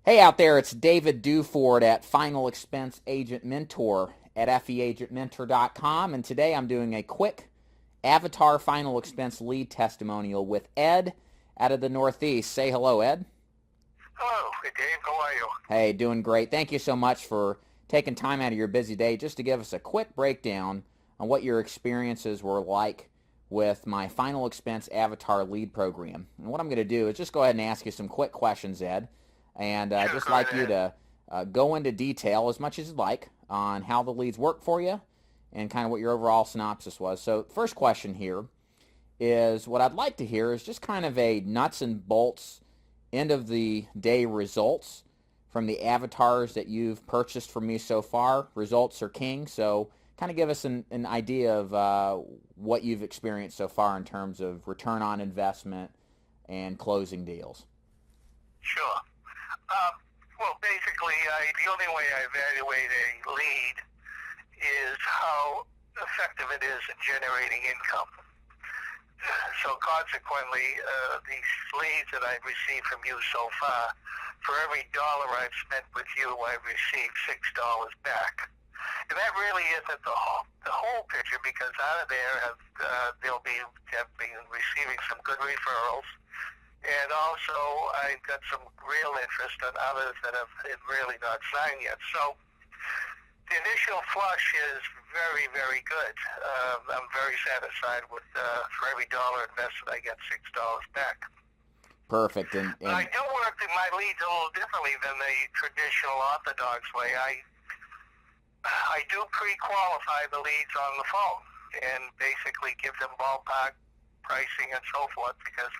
Hey out there, it's David Duford at Final Expense Agent Mentor at feagentmentor.com, and today I'm doing a quick Avatar Final Expense lead testimonial with Ed out of the Northeast. Say hello, Ed. Hello, hey Dave, how are you? Hey, doing great. Thank you so much for taking time out of your busy day just to give us a quick breakdown on what your experiences were like with my Final Expense Avatar lead program. And what I'm going to do is just go ahead and ask you some quick questions, Ed. And Sure, just go like you ahead. to go into detail as much as you'd like on how the leads work for you and kind of what your overall synopsis was. So first question here is what I'd like to hear is just kind of a nuts and bolts end of the day results from the avatars that you've purchased from me so far. Results are king, so kind of give us an idea of what you've experienced so far in terms of return on investment and closing deals. Sure. Um, well, basically, the only way I evaluate a lead is how effective it is in generating income. So consequently, these leads that I've received from you so far, for every dollar I've spent with you, I've received $6 back. And that really isn't the whole picture, because out of there have been receiving some good referrals, and also I've got some real interest on others that have really not signed yet. So the initial flush is very, very good. I'm very satisfied with for every dollar invested, I get $6 back. Perfect. I do work in my leads a little differently than the traditional orthodox way. I do pre-qualify the leads on the phone and basically give them ballpark pricing and so forth, because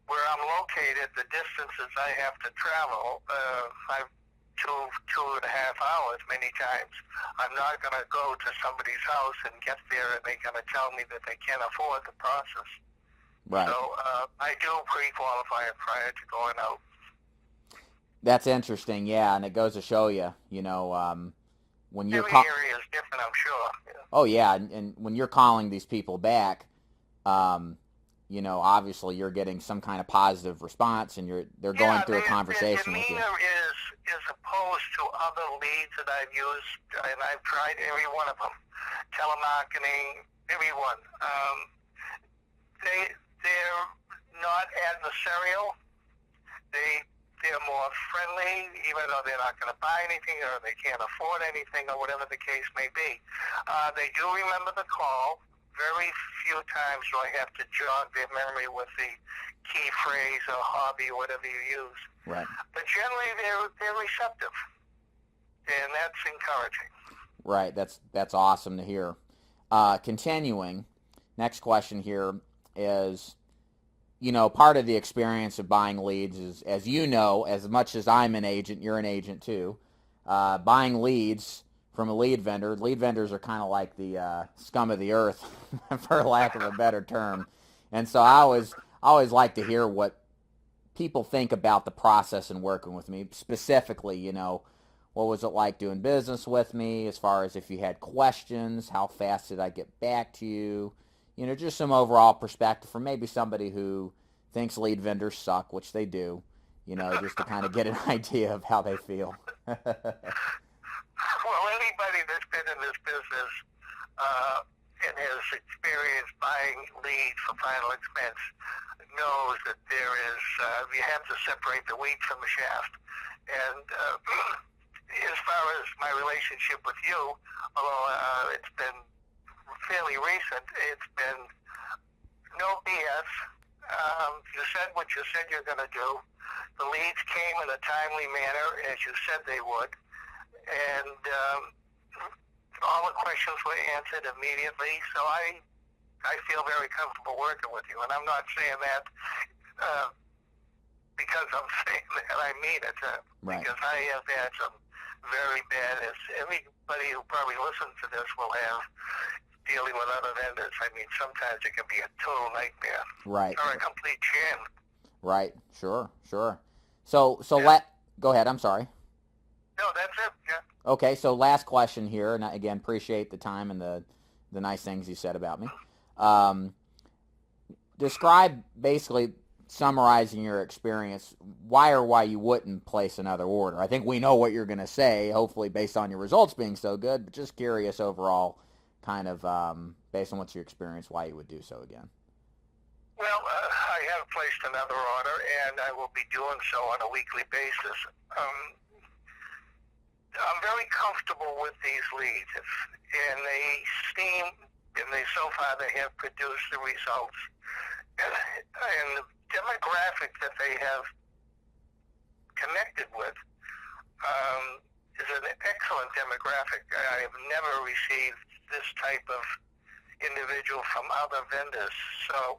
where I'm located, the distances I have to travel, I've two and a half hours many times. I'm not going to go to somebody's house and get there and they're going to tell me that they can't afford the process. Right. So I do pre-qualify it prior to going out. That's interesting, yeah, and it goes to show you, when you're Every area is different, I'm sure. Yeah. oh yeah, and when you're calling these people back, obviously you're getting some kind of positive response, and they're going Yeah, through a their conversation with you. demeanor is opposed to other leads that I've used, and I've tried every one of them. Telemarketing, every one. They're not adversarial. They're more friendly, even though they're not going to buy anything or they can't afford anything or whatever the case may be. They do remember the call. Very few times do I have to jog their memory with the key phrase or hobby or whatever you use. Right. But generally, they're receptive, and that's encouraging. Right. That's awesome to hear. Continuing, next question here is, part of the experience of buying leads is, as you know, as much as I'm an agent, you're an agent too. Buying leads from a lead vendor. Lead vendors are kind of like the scum of the earth, for lack of a better term. And so I always like to hear what people think about the process and working with me. Specifically, what was it like doing business with me, as far as if you had questions, how fast did I get back to you? Just some overall perspective from maybe somebody who thinks lead vendors suck, which they do, just to kind of get an idea of how they feel. Well, anybody that's been in this business and has experienced buying leads for final expense knows that there is, you have to separate the wheat from the shaft. And as far as my relationship with you, although it's been fairly recent, it's been no BS. You said what you said you're going to do. The leads came in a timely manner, as you said they would. And all the questions were answered immediately. So I feel very comfortable working with you. And I'm not saying that because I'm saying that. I mean it. Right. Because I have had some very bad, as everybody who probably listens to this will have, dealing with other vendors. I mean, sometimes it can be a total nightmare. Right. Or a complete jam. Right. Sure. So Yeah. go ahead. I'm sorry. No, that's it. Yeah. Okay. So last question here, and again, appreciate the time and the nice things you said about me. Describe basically summarizing your experience, why you wouldn't place another order. I think we know what you're going to say, hopefully based on your results being so good, but just curious overall, kind of based on what's your experience, why you would do so again. Well, I have placed another order, and I will be doing so on a weekly basis. I'm very comfortable with these leads, and so far they have produced the results. And the demographic that they have connected with is an excellent demographic. I have never received this type of individual from other vendors. So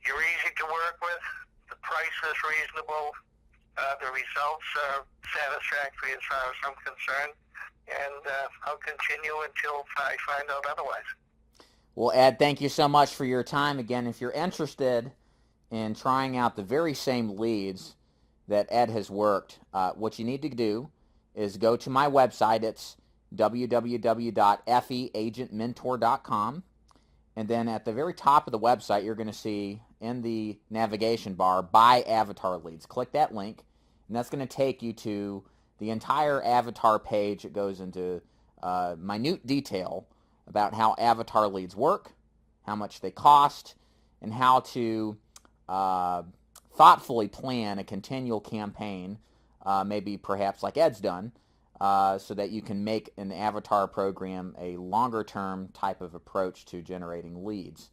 you're easy to work with. The price is reasonable. The results are satisfactory as far as I'm concerned. And I'll continue until I find out otherwise. Well, Ed, thank you so much for your time. Again, if you're interested in trying out the very same leads that Ed has worked, what you need to do is go to my website. It's www.feagentmentor.com. And then at the very top of the website, you're going to see in the navigation bar, Buy Avatar Leads. Click that link, and that's going to take you to the entire avatar page. It goes into minute detail about how avatar leads work, how much they cost, and how to thoughtfully plan a continual campaign, maybe perhaps like Ed's done, so that you can make an avatar program a longer-term type of approach to generating leads.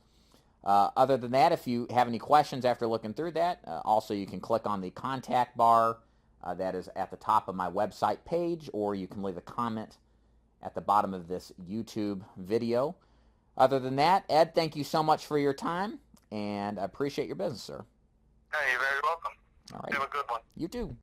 Other than that, if you have any questions after looking through that, also you can click on the contact bar that is at the top of my website page, or you can leave a comment at the bottom of this YouTube video. Other than that, Ed, thank you so much for your time, and I appreciate your business, sir. You're very welcome. All right. Have a good one. You too.